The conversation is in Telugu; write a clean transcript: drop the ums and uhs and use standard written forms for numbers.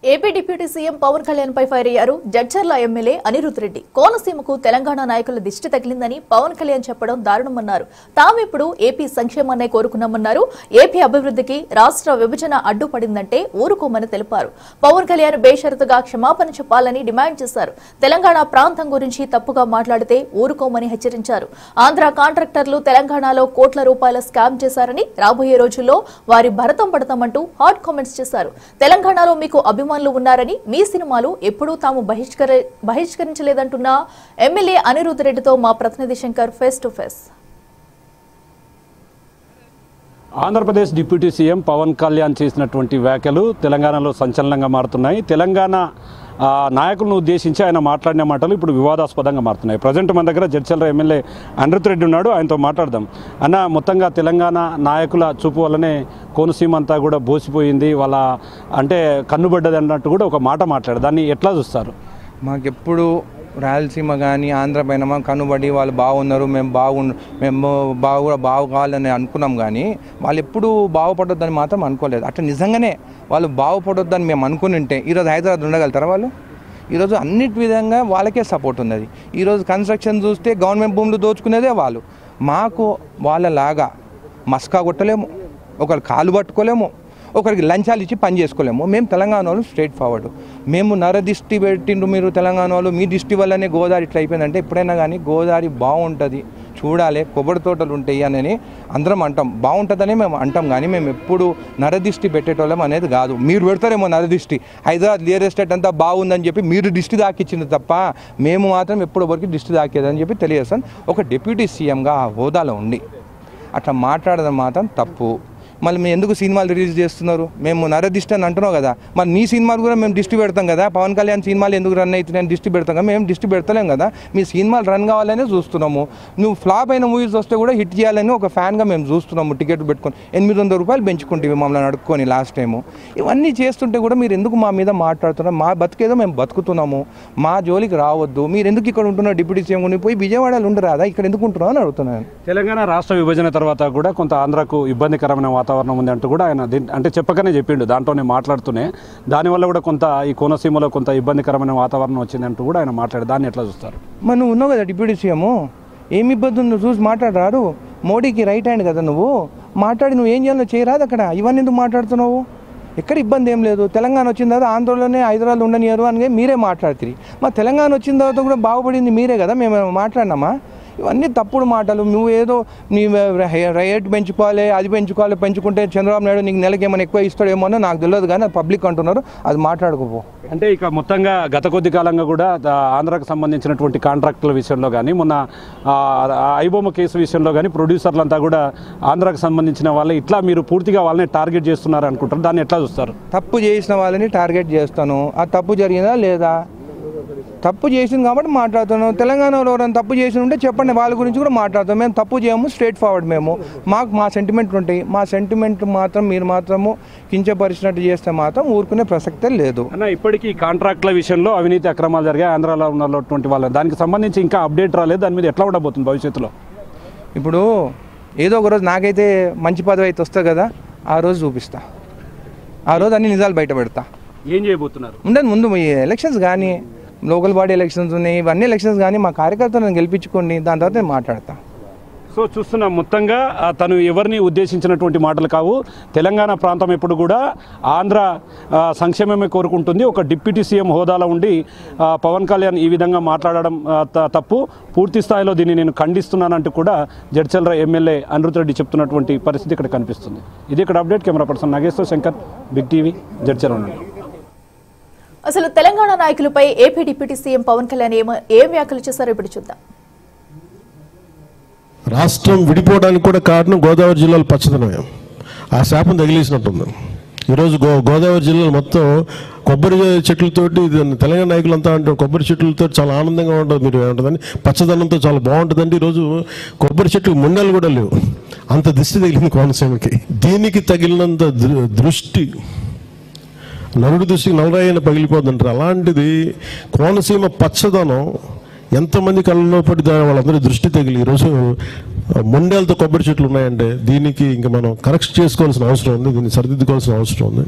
AP deputy CM Pawan Kalyan పై ఫైర్ అయ్యారు జడ్చర్ల ఎమ్మెల్యే అనిరుద్ రెడ్డి. కోనసీమకు తెలంగాణ నాయకుల దిష్టి తగిలిందని పవన్ కళ్యాణ్ చెప్పడం దారుణమన్నారు. తామిప్పుడు ఏపీ సంక్షేమాన్నే కోరుకున్నామన్నారు. ఏపీ అభివృద్ధికి రాష్ట్ర విభజన అడ్డుపడిందంటే ఊరుకోమని తెలిపారు. పవన్ కళ్యాణ్ బేషరతుగా క్షమాపణ చెప్పాలని డిమాండ్ చేశారు. తెలంగాణ ప్రాంతం గురించి తప్పుగా మాట్లాడితే ఊరుకోమని హెచ్చరించారు. ఆంధ్ర కాంట్రాక్టర్లు తెలంగాణలో కోట్ల రూపాయల స్కామ్ చేశారని, రాబోయే రోజుల్లో వారి భరతం పడతామంటూ హాట్ కామెంట్స్ చేశారు. తెలంగాణలో మీకు అభిమానులు ఉన్నారని, మీ సినిమాలు ఎప్పుడూ తాము బహిష్కరించలేదంటున్న ఎమ్మెల్యే అనిరుద్ రెడ్డితో మా ప్రతినిధి Shankar face to face. Andhra Pradesh deputy CM Pawan Kalyan చేసినటువంటి వ్యాఖ్యలు తెలంగాణలో సంచలనంగా మారుతున్నాయి. తెలంగాణ నాయకులను ఉద్దేశించి ఆయన మాట్లాడిన మాటలు ఇప్పుడు వివాదాస్పదంగా మారుతున్నాయి. ప్రజెంట్ మన దగ్గర జడ్చర్ల ఎమ్మెల్యే అనిరుద్ రెడ్డి ఉన్నాడు. ఆయనతో మాట్లాడదాం. అన్న, మొత్తంగా తెలంగాణ నాయకుల చూపు వల్లనే కోనసీమ అంతా కూడా బోసిపోయింది, వాళ్ళ అంటే కన్నుబడ్డది అన్నట్టు కూడా ఒక మాట మాట్లాడారు. దాన్ని ఎట్లా చూస్తారు? మాకెప్పుడు రాయలసీమ కానీ ఆంధ్ర పైన కనుబడి వాళ్ళు బాగున్నారు, మేము బాగుకావాలని అనుకున్నాం. కానీ వాళ్ళు ఎప్పుడు బాగుపడొద్దని మాత్రం అనుకోలేదు. అట్లా నిజంగానే వాళ్ళు బాగుపడొద్దని మేము అనుకుని ఉంటే ఈరోజు హైదరాబాద్ ఉండగలుగుతారా? వాళ్ళు ఈరోజు అన్నిటి విధంగా వాళ్ళకే సపోర్ట్ ఉన్నది. ఈరోజు కన్స్ట్రక్షన్ చూస్తే గవర్నమెంట్ భూములు దోచుకునేదే వాళ్ళు. మాకు వాళ్ళలాగా మస్కా కొట్టలేము, ఒకరు కాలు పట్టుకోలేము, ఒకరికి లంచాలు ఇచ్చి పని చేసుకోలేము. మేము తెలంగాణ వాళ్ళు స్ట్రైట్ ఫార్వర్డ్. మేము నరదిష్టి పెట్టిండ్రు మీరు తెలంగాణ వాళ్ళు, మీ దిష్టి వల్లనే గోదావరి ఇట్లా అయిపోయిందంటే, ఎప్పుడైనా కానీ గోదావరి బాగుంటుంది చూడాలి, కొబ్బరి తోటలు ఉంటాయి అని అందరం అంటాం. బాగుంటుందనే మేము అంటాం. కానీ మేము ఎప్పుడు నరదిష్టి పెట్టేటోళ్ళం అనేది కాదు. మీరు పెడతారేమో నరదిష్టి, హైదరాబాద్ రియల్ ఎస్టేట్ అంతా బాగుందని చెప్పి మీరు దిష్టి దాకిచ్చింది తప్ప మేము మాత్రం ఎప్పుడు వరకు దిష్టి దాకేదని చెప్పి తెలియజేస్తాను. ఒక డిప్యూటీ సీఎంగా ఆ హోదాలో ఉండి అట్లా మాట్లాడడం మాత్రం తప్పు. మళ్ళీ మేము ఎందుకు సినిమాలు రిలీజ్ చేస్తున్నారు? మేము నరదిష్టి అని అంటున్నావు కదా, మరి నీ సినిమాలు కూడా మేము దిష్టి పెడతాం కదా. పవన్ కళ్యాణ్ సినిమాలు ఎందుకు రన్ అవుతున్నాయని దిష్టి పెడతాం కదా. మేము దిష్టి పెడతలేం కదా, మీ సినిమాలు రన్ కావాలనే చూస్తున్నాము. నువ్వు ఫ్లాప్ అయిన మూవీస్ వస్తే కూడా హిట్ చేయాలని ఒక ఫ్యాన్గా మేము చూస్తున్నాము. టికెట్ పెట్టుకొని 800 రూపాయలు పెంచుకుంటే మమ్మల్ని అడుక్కొని లాస్ట్ టైము. ఇవన్నీ చేస్తుంటే కూడా మీరు ఎందుకు మా మీద మాట్లాడుతున్నారు? మా బతికేదో మేము బతుకుతున్నాము, మా జోలికి రావద్దు. మీరు ఎందుకు ఇక్కడ ఉంటున్నారు? డిప్యూటీ సీఎం ఉండి పోయి విజయవాడలో ఉండరాదా? ఇక్కడ ఎందుకు ఉంటున్నావు అని అడుగుతున్నాను. తెలంగాణ రాష్ట్ర విభజన తర్వాత కూడా కొంత ఆంధ్రకు ఇబ్బందికరమైన వాతావరణం ఉంది అంటూ కూడా ఆయన అంటే చెప్పకనే చెప్పిండు. దాంట్లోనే మాట్లాడుతూనే దానివల్ల కూడా కొంత ఈ కోనసీమలో కొంత ఇబ్బందికరమైన వాతావరణం వచ్చిందంటూ కూడా ఆయన మాట్లాడు. దాన్ని ఎట్లా చూస్తారు? మరి నువ్వు ఉన్నావు కదా డిప్యూటీ సీఎం, ఏమి ఇబ్బంది ఉందో చూసి మాట్లాడరారు. మోడీకి రైట్ హ్యాండ్ కదా నువ్వు, మాట్లాడి నువ్వు ఏం చేయాలో చేయరాదు అక్కడ. ఇవన్నీ ఎందుకు మాట్లాడుతున్నావు? ఎక్కడ ఇబ్బంది ఏం లేదు. తెలంగాణ వచ్చిన తర్వాత ఆంధ్రలోనే హైదరాబాద్ ఉండనియరు అని మీరే మాట్లాడుతుంది. మా తెలంగాణ వచ్చిన తర్వాత కూడా బాగుపడింది మీరే కదా, మేము మాట్లాడినామా? ఇవన్నీ తప్పుడు మాటలు. నువ్వు ఏదో నీ రేట్ పెంచుకోవాలి, అది పెంచుకోవాలి, పెంచుకుంటే చంద్రబాబు నాయుడు నీకు నెలకి ఏమైనా ఎక్కువ ఇస్తాడేమో నాకు తెలియదు. కానీ అది పబ్లిక్ అంటున్నారు, అది మాట్లాడుకోపో. అంటే ఇక మొత్తంగా గత కొద్ది కాలంగా కూడా ఆంధ్రాకు సంబంధించినటువంటి కాంట్రాక్టుల విషయంలో కానీ, మొన్న ఐబొమ్మ కేసు విషయంలో కానీ ప్రొడ్యూసర్లంతా కూడా ఆంధ్రాకు సంబంధించిన వాళ్ళు ఇట్లా మీరు పూర్తిగా వాళ్ళని టార్గెట్ చేస్తున్నారు అనుకుంటారు. దాన్ని ఎట్లా చూస్తారు? తప్పు చేసిన వాళ్ళని టార్గెట్ చేస్తాను. ఆ తప్పు జరిగిందా లేదా? తప్పు చేసింది కాబట్టి మాట్లాడుతున్నాం. తెలంగాణలో ఎవరైనా తప్పు చేసి ఉంటే చెప్పండి, వాళ్ళ గురించి కూడా మాట్లాడతాం. మేము తప్పు చేయము, స్ట్రైట్ ఫార్వర్డ్. మేము మా సెంటిమెంట్ ఉంటాయి. మా సెంటిమెంట్ మాత్రం మీరు మాత్రము కించపరిచినట్టు చేస్తే మాత్రం ఊరుకునే ప్రసక్తే లేదు. అన్న, ఇప్పటికీ కాంట్రాక్టుల విషయంలో అవినీతి అక్రమాలు జరిగాయి ఆంధ్రాలో ఉన్నటువంటి వాళ్ళు. దానికి సంబంధించి ఇంకా అప్డేట్ రాలేదు. దాని మీద ఎట్లా ఉండబోతుంది భవిష్యత్తులో? ఇప్పుడు ఏదో ఒక రోజు నాకైతే మంచి పదవి అయితే వస్తుంది కదా, ఆ రోజు చూపిస్తా. ఆ రోజు అన్ని నిజాలు బయట పెడతా. ఏం చేయబోతున్నారు? ఉండదు ముందు ఎలక్షన్స్ కానీ, లోకల్ బాడీ ఎలక్షన్స్ ఉన్నాయి, ఇవన్నీ ఎలక్షన్స్ కానీ మా కార్యకర్తలను గెలిపించుకోండి, దాని తర్వాత నేను మాట్లాడతా. సో చూస్తున్నాం, మొత్తంగా తను ఎవరిని ఉద్దేశించినటువంటి మాటలు కావు. తెలంగాణ ప్రాంతం ఎప్పుడు కూడా ఆంధ్ర సంక్షేమమే కోరుకుంటుంది. ఒక డిప్యూటీ సీఎం హోదాలో ఉండి పవన్ కళ్యాణ్ ఈ విధంగా మాట్లాడడం తప్పు. పూర్తి స్థాయిలో దీన్ని నేను ఖండిస్తున్నానంటూ కూడా జడ్చర్ల ఎమ్మెల్యే అనిరుద్ రెడ్డి చెప్తున్నటువంటి పరిస్థితి ఇక్కడ కనిపిస్తుంది. ఇది ఇక్కడ update. Camera person Nageshwar, Shankar, big TV, Jadcherla. అసలు తెలంగాణ నాయకులపై AP deputy CM Pawan Kalyan ఏం వ్యాఖ్యలు చేశారో ఇప్పుడు చూద్దాం. రాష్ట్రం విడిపోవడానికి కూడా కారణం గోదావరి జిల్లాలో పచ్చదనమే. ఆ శాపం తగిలేసినట్టుంది. ఈరోజు గోదావరి జిల్లాలో మొత్తం కొబ్బరి చెట్లతోటి, తెలంగాణ నాయకులంతా అంటారు కొబ్బరి చెట్లతో చాలా ఆనందంగా ఉంటుంది, మీరు ఏమంటుందని పచ్చదనంతో చాలా బాగుంటుందండి. ఈరోజు కొబ్బరి చెట్లు ముండలు కూడా లేవు, అంత దిష్టి తగిలింది కోనసీమకి. దీనికి తగిలినంత దృష్టి నలుడు దృష్టికి నలరాయన పగిలిపోతుంటారు. అలాంటిది కోనసీమ పచ్చదనం ఎంతమంది కళ్ళలో పడి వాళ్ళందరూ దృష్టి తగిలి ఈరోజు మొండేలతో కొబ్బరి చెట్లు ఉన్నాయంటే దీనికి ఇంకా మనం కరెక్ట్ చేసుకోవాల్సిన అవసరం ఉంది, దీన్ని సరిదిద్దుకోవాల్సిన అవసరం ఉంది.